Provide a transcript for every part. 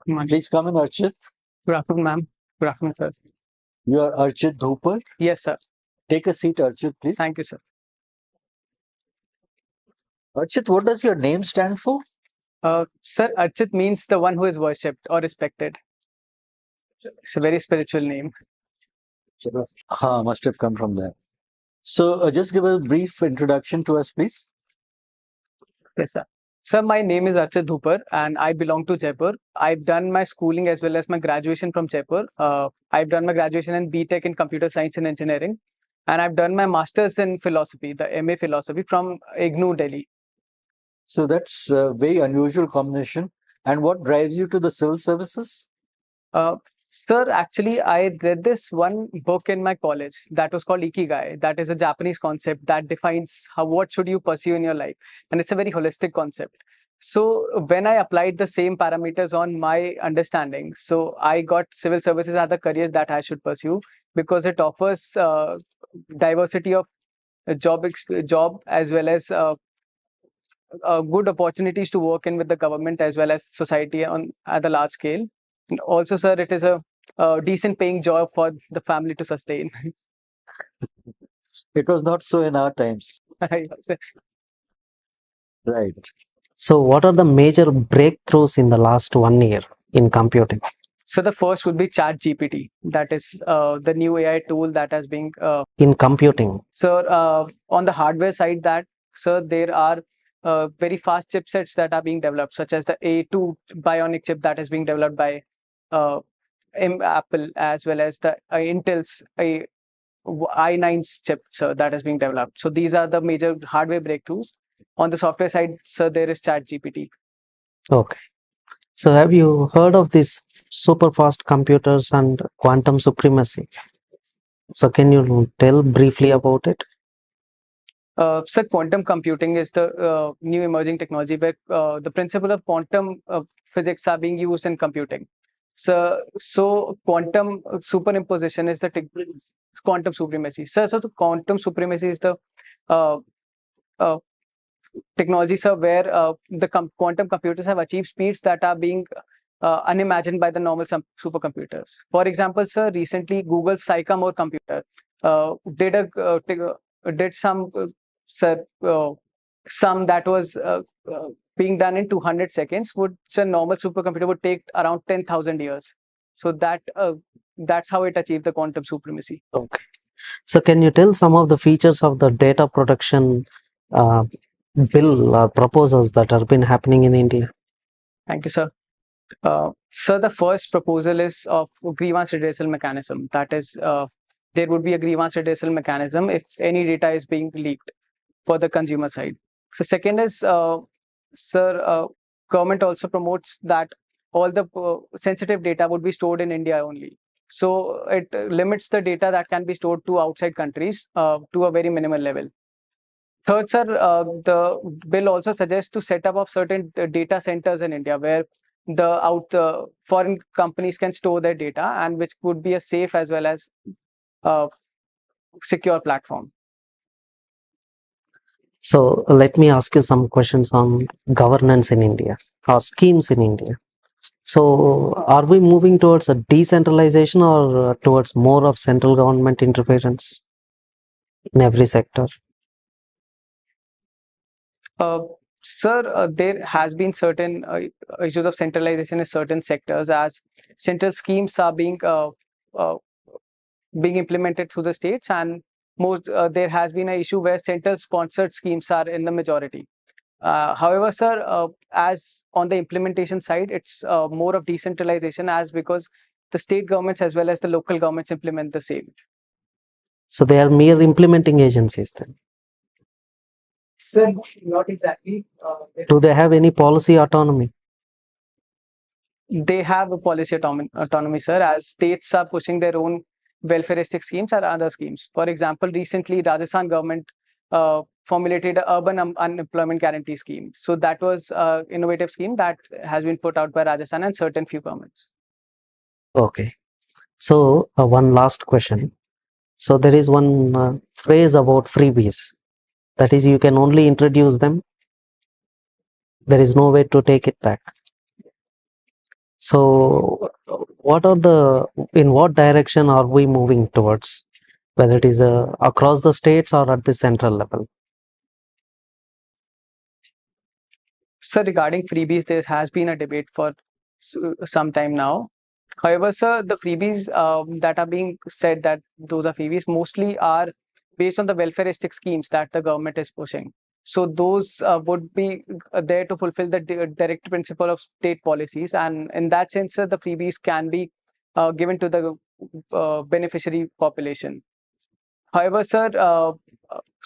Please come in, Archit. Good afternoon, ma'am. Good afternoon, sir. You are Archit Dhoopar. Yes, sir. Take a seat, Archit, please. Thank you, sir. Archit, what does your name stand for? Sir, Archit means the one who is worshipped or respected. It's a very spiritual name. Must have come from there. So, just give a brief introduction to us, please. Yes, sir. Sir, my name is Archit Dhoopar and I belong to Jaipur. I've done my schooling as well as my graduation from Jaipur. I've done my graduation in BTech in Computer Science and Engineering. And I've done my master's in philosophy, the MA philosophy from IGNOU, Delhi. So, that's a very unusual combination. And what drives you to the civil services? Sir, actually, I read this one book in my college that was called Ikigai. That is a Japanese concept that defines what should you pursue in your life. And it's a very holistic concept. So when I applied the same parameters on my understanding, so I got civil services as the career that I should pursue because it offers diversity of job as well as good opportunities to work in with the government as well as society at a large scale. And also, sir, it is a decent paying job for the family to sustain. It was not so in our times. Right. So, what are the major breakthroughs in the last 1 year in computing? So, the first would be ChatGPT. That is the new AI tool that has been in computing. So, on the hardware side, there are very fast chipsets that are being developed, such as the A2 bionic chip that is being developed by Apple, as well as the Intel's i9's chip, so that is being developed. So these are the major hardware breakthroughs. On the software side, so there is ChatGPT. Okay. So have you heard of these super fast computers and quantum supremacy? So can you tell briefly about it? So quantum computing is the new emerging technology where the principle of quantum physics are being used in computing. So quantum superimposition is the quantum supremacy. So the quantum supremacy is the technology, sir, where the quantum computers have achieved speeds that are being unimagined by the normal supercomputers. For example, sir, recently Google's Sycamore computer did some that was being done in 200 seconds, which a normal supercomputer would take around 10,000 years. So that's how it achieved the quantum supremacy. Okay. So can you tell some of the features of the data protection bill proposals that have been happening in India? Thank you, sir. So the first proposal is of grievance redressal mechanism. That is, there would be a grievance redressal mechanism if any data is being leaked for the consumer side. So second is, government also promotes that all the sensitive data would be stored in India only. So it limits the data that can be stored to outside countries to a very minimal level. Third, sir, the bill also suggests to set up of certain data centers in India where the foreign companies can store their data, and which would be a safe as well as secure platform. So let me ask you some questions on governance in India or schemes in India. So are we moving towards a decentralization or towards more of central government interference in every sector? Sir, there has been certain issues of centralization in certain sectors as central schemes are being implemented through the states, and there has been an issue where central sponsored schemes are in the majority. However, sir, as on the implementation side, it's more of decentralization because the state governments as well as the local governments implement the same. So they are mere implementing agencies then? Sir, not exactly. Do they have any policy autonomy? They have a policy autonomy, sir, as states are pushing their own welfareistic schemes or other schemes. For example, recently Rajasthan government formulated an urban unemployment guarantee scheme. So that was an innovative scheme that has been put out by Rajasthan and certain few governments. Okay. So one last question. So there is one phrase about freebies. That is, you can only introduce them. There is no way to take it back. So, in what direction are we moving towards, whether it is across the states or at the central level? So regarding freebies, there has been a debate for some time now. However, sir, the freebies that are being said that those are freebies mostly are based on the welfareistic schemes that the government is pushing. So those would be there to fulfill the direct principle of state policies, and in that sense, sir, the freebies can be given to the beneficiary population. However, sir,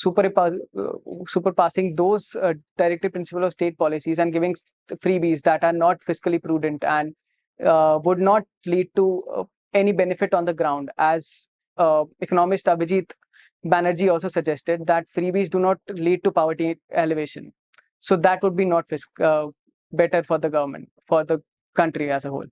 superpassing those directive principle of state policies and giving freebies that are not fiscally prudent and would not lead to any benefit on the ground, as economist Abhijit Banerjee also suggested that freebies do not lead to poverty elevation. So that would be not better for the government, for the country as a whole.